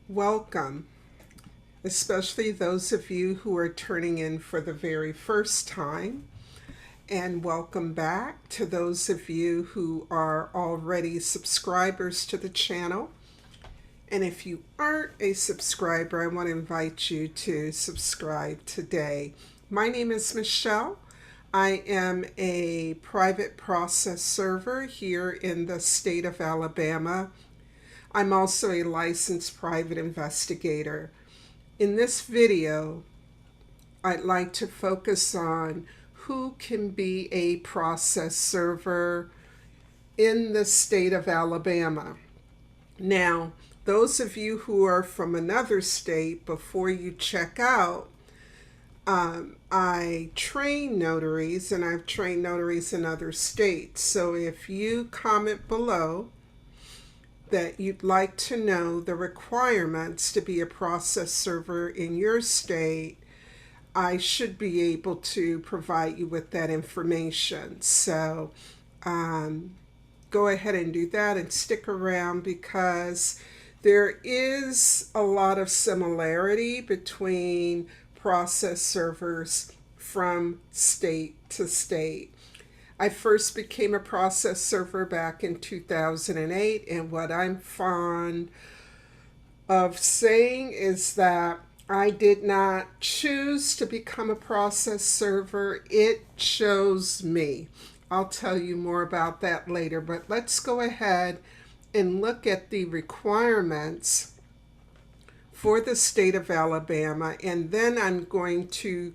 Welcome, especially those of you who are turning in for the very first time. And welcome back to those of you who are already subscribers to the channel. And if you aren't a subscriber, I want to invite you to subscribe today. My name is Michelle. I am a private process server here in the state of Alabama. I'm also a licensed private investigator. In this video, I'd like to focus on who can be a process server in the state of Alabama. Now, those of you who are from another state, before you check out, I train notaries, and I've trained notaries in other states. So if you comment below that you'd like to know the requirements to be a process server in your state, I should be able to provide you with that information. So go ahead and do that and stick around, because there is a lot of similarity between process servers from state to state. I first became a process server back in 2008, and what I'm fond of saying is that I did not choose to become a process server. It chose me. I'll tell you more about that later, but let's go ahead and look at the requirements for the state of Alabama, and then I'm going to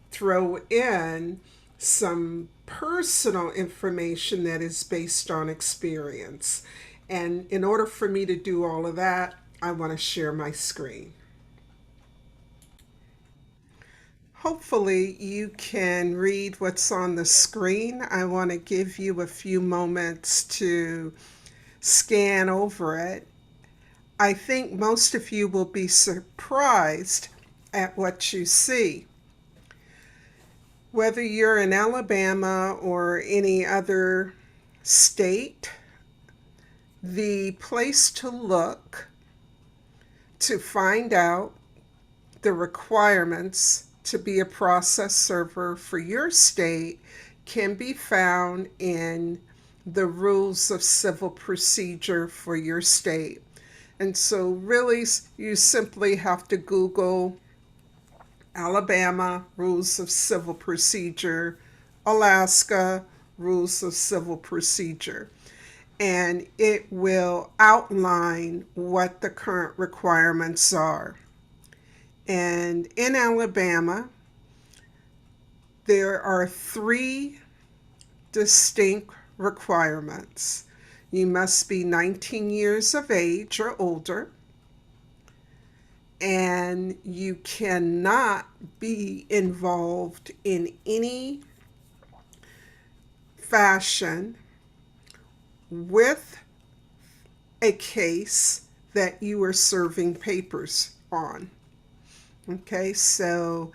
throw in some personal information that is based on experience. And in order for me to do all of that, I want to share my screen. Hopefully you can read what's on the screen. I want to give you a few moments to scan over it. I think most of you will be surprised at what you see. Whether you're in Alabama or any other state, the place to look to find out the requirements to be a process server for your state can be found in the rules of civil procedure for your state. And so really you simply have to Google Alabama Rules of Civil Procedure, Alaska Rules of Civil Procedure, and it will outline what the current requirements are. And in Alabama, there are three distinct requirements. You must be 19 years of age or older, and you cannot be involved in any fashion with a case that you are serving papers on. Okay, so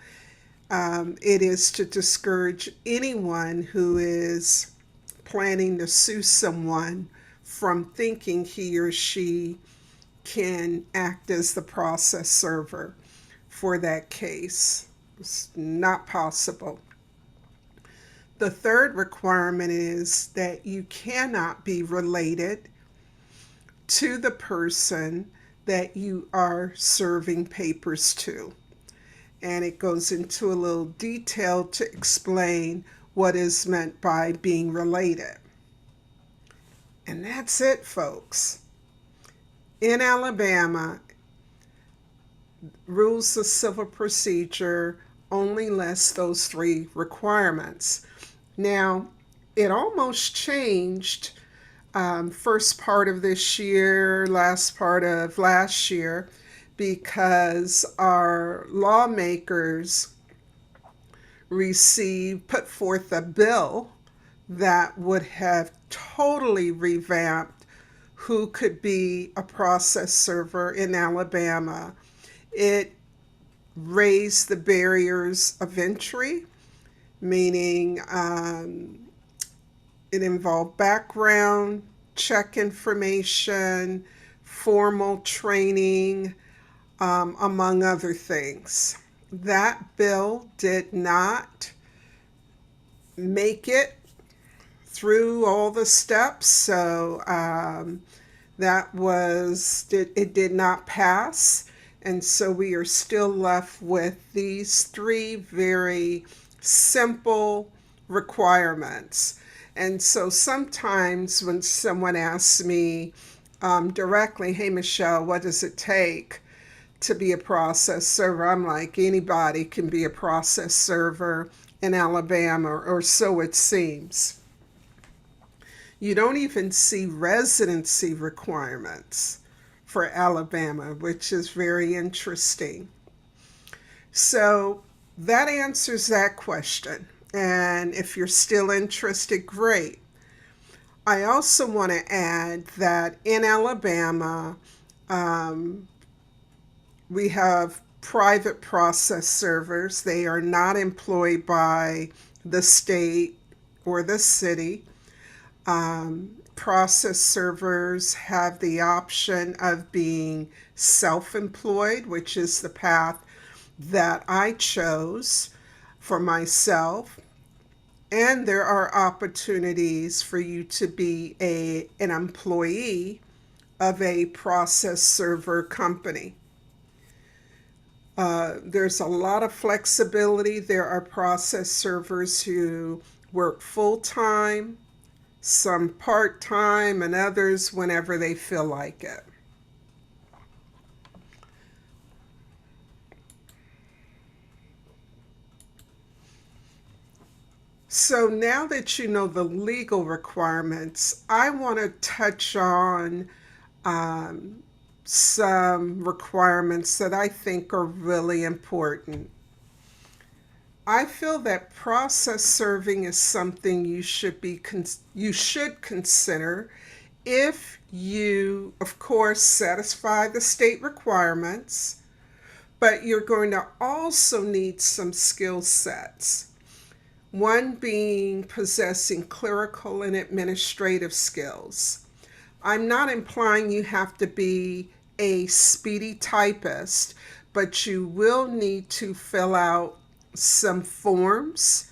it is to discourage anyone who is planning to sue someone from thinking he or she can act as the process server for that case. It's not possible. The third requirement is that you cannot be related to the person that you are serving papers to. And it goes into a little detail to explain what is meant by being related. And that's it, folks. In Alabama, Rules of Civil Procedure only lists those three requirements. Now, it almost changed first part of this year, last part of last year, because our lawmakers put forth a bill that would have totally revamped who could be a process server in Alabama. It raised the barriers of entry, meaning it involved background check information, formal training, among other things. That bill did not make it through all the steps, so it did not pass. And so we are still left with these three very simple requirements. And so sometimes when someone asks me directly, hey, Michelle, what does it take to be a process server? I'm like, anybody can be a process server in Alabama, or so it seems. You don't even see residency requirements for Alabama, which is very interesting. So that answers that question. And if you're still interested, great. I also want to add that in Alabama, we have private process servers. They are not employed by the state or the city. Process servers have the option of being self-employed, which is the path that I chose for myself. And there are opportunities for you to be an employee of a process server company. There's a lot of flexibility. There are process servers who work full-time, some part-time, and others whenever they feel like it. So now that you know the legal requirements, I want to touch on some requirements that I think are really important. I feel that process serving is something you should consider if you, of course, satisfy the state requirements, but you're going to also need some skill sets. One being possessing clerical and administrative skills. I'm not implying you have to be a speedy typist, but you will need to fill out some forms.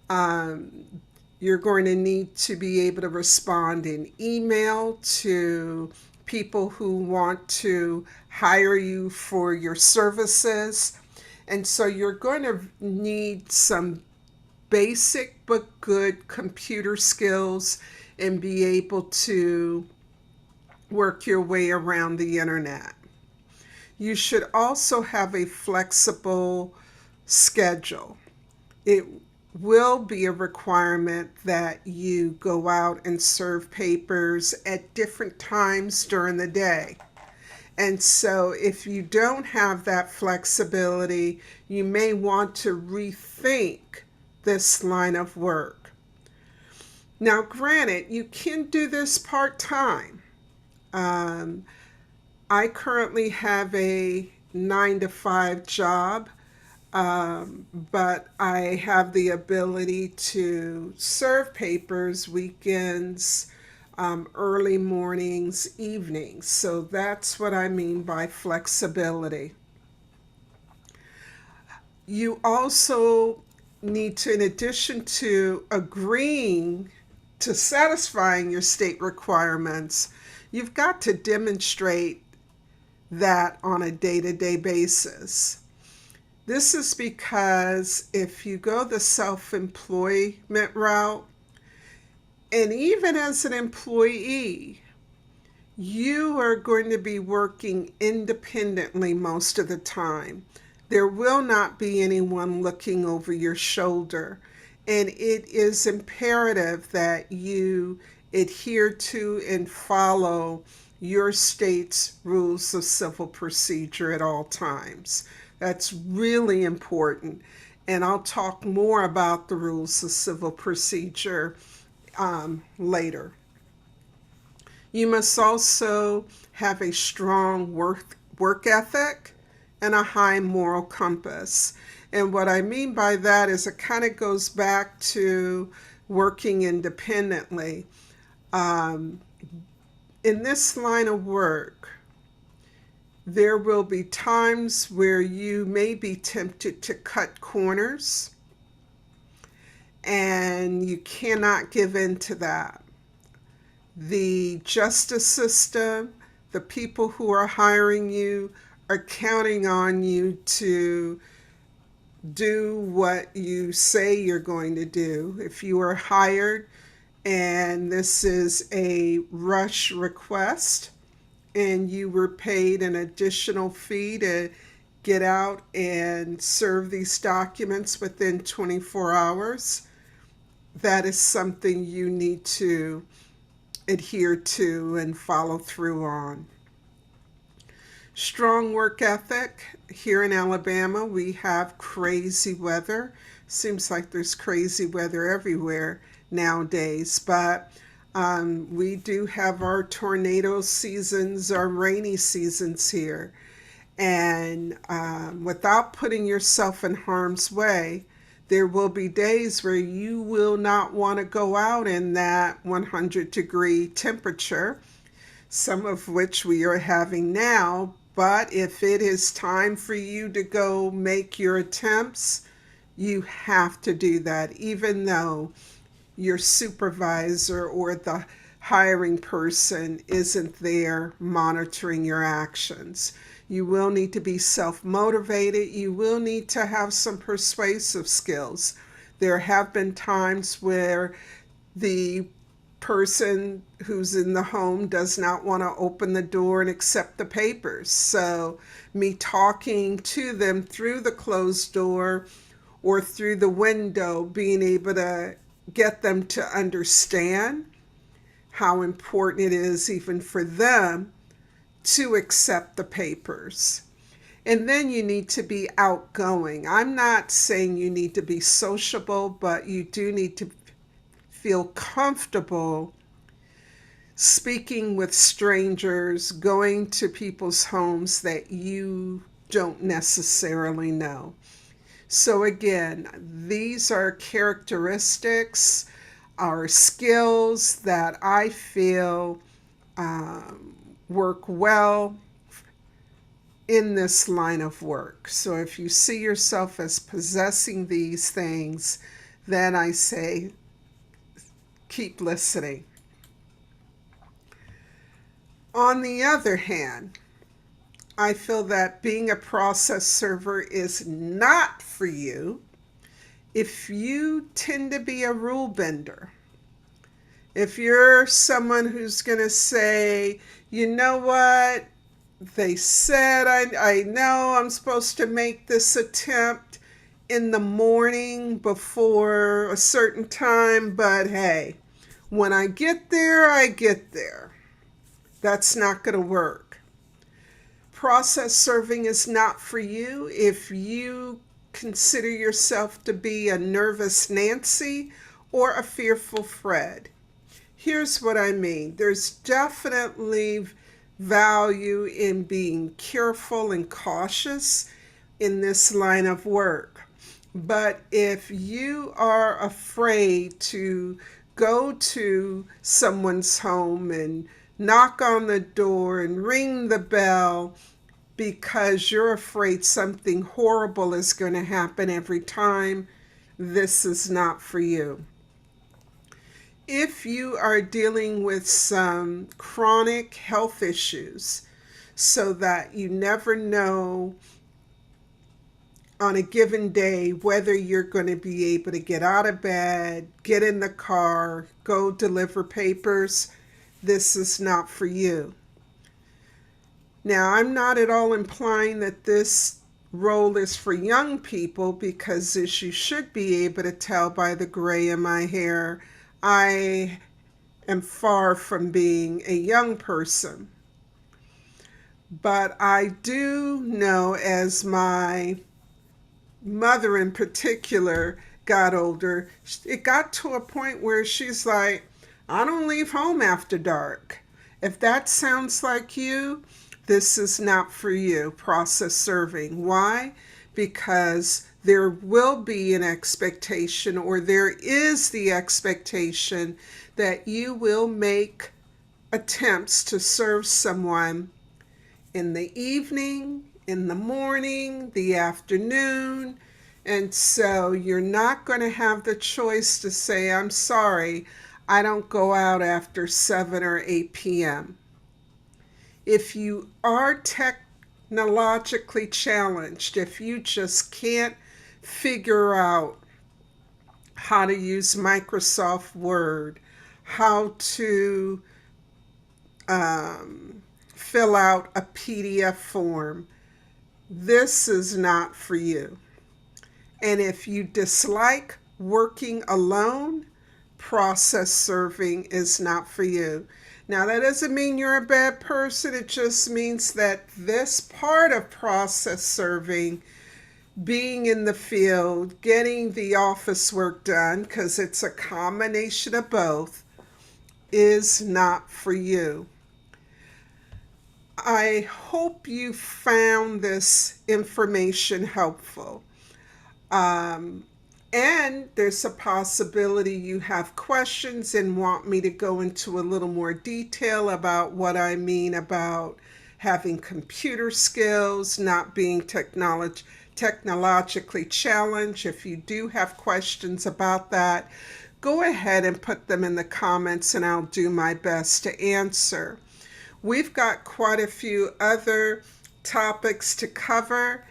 You're going to need to be able to respond in email to people who want to hire you for your services. And so you're going to need some basic but good computer skills and be able to work your way around the internet. You should also have a flexible schedule. It will be a requirement that you go out and serve papers at different times during the day. And so if you don't have that flexibility, you may want to rethink this line of work. Now, granted, you can do this part-time. I currently have a 9-to-5 job, but I have the ability to serve papers weekends, early mornings, evenings. So that's what I mean by flexibility. You also need to, in addition to agreeing to satisfying your state requirements, you've got to demonstrate that on a day-to-day basis. This is because if you go the self-employment route, and even as an employee, you are going to be working independently most of the time. There will not be anyone looking over your shoulder. And it is imperative that you adhere to and follow your state's rules of civil procedure at all times. That's really important. And I'll talk more about the rules of civil procedure later. You must also have a strong work ethic and a high moral compass. And what I mean by that is it kind of goes back to working independently. In this line of work, There will be times where you may be tempted to cut corners, and you cannot give in to that. The justice system, the people who are hiring you, are counting on you to do what you say you're going to do. If you are hired and this is a rush request and you were paid an additional fee to get out and serve these documents within 24 hours, that is something you need to adhere to and follow through on. Strong work ethic. Here in Alabama, we have crazy weather. Seems like there's crazy weather everywhere nowadays, but we do have our tornado seasons, our rainy seasons here. And without putting yourself in harm's way, there will be days where you will not want to go out in that 100-degree temperature, some of which we are having now. But if it is time for you to go make your attempts, you have to do that, even though your supervisor or the hiring person isn't there monitoring your actions. You will need to be self-motivated. You will need to have some persuasive skills. There have been times where the person who's in the home does not want to open the door and accept the papers. So me talking to them through the closed door or through the window, being able to get them to understand how important it is even for them to accept the papers. And then you need to be outgoing. I'm not saying you need to be sociable, but you do need to feel comfortable speaking with strangers, going to people's homes that you don't necessarily know. So again, these are characteristics, are skills that I feel work well in this line of work. So if you see yourself as possessing these things, then I say, keep listening. On the other hand, I feel that being a process server is not for you if you tend to be a rule bender. If you're someone who's going to say, you know what, they said I know I'm supposed to make this attempt in the morning before a certain time, but hey, when I get there, I get there. That's not going to work. Process serving is not for you if you consider yourself to be a nervous Nancy or a fearful Fred. Here's what I mean. There's definitely value in being careful and cautious in this line of work. But if you are afraid to go to someone's home and knock on the door and ring the bell because you're afraid something horrible is going to happen every time, this is not for you. If you are dealing with some chronic health issues so that you never know on a given day whether you're going to be able to get out of bed, get in the car, go deliver papers, this is not for you. Now, I'm not at all implying that this role is for young people, because as you should be able to tell by the gray in my hair, I am far from being a young person. But I do know, as my mother in particular got older, it got to a point where she's like, I don't leave home after dark. If that sounds like you, this is not for you, process serving. Why? Because there will be an expectation, or there is the expectation, that you will make attempts to serve someone in the evening, in the morning, the afternoon. And so you're not going to have the choice to say, I'm sorry, I don't go out after 7 or 8 p.m. If you are technologically challenged, if you just can't figure out how to use Microsoft Word, how to fill out a PDF form, this is not for you. And if you dislike working alone, process serving is not for you. Now, that doesn't mean you're a bad person. It just means that this part of process serving, being in the field, getting the office work done, because it's a combination of both, is not for you. I hope you found this information helpful. And there's a possibility you have questions and want me to go into a little more detail about what I mean about having computer skills, not being technologically challenged. If you do have questions about that, go ahead and put them in the comments and I'll do my best to answer. We've got quite a few other topics to cover,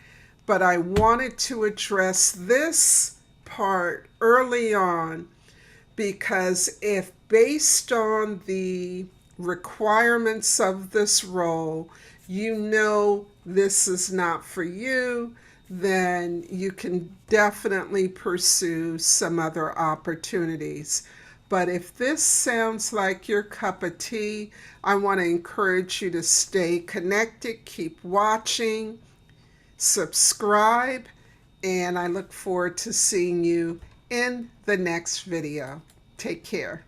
but I wanted to address this part early on because if based on the requirements of this role, you know this is not for you, then you can definitely pursue some other opportunities. But if this sounds like your cup of tea, I want to encourage you to stay connected, keep watching, subscribe, and I look forward to seeing you in the next video. Take care.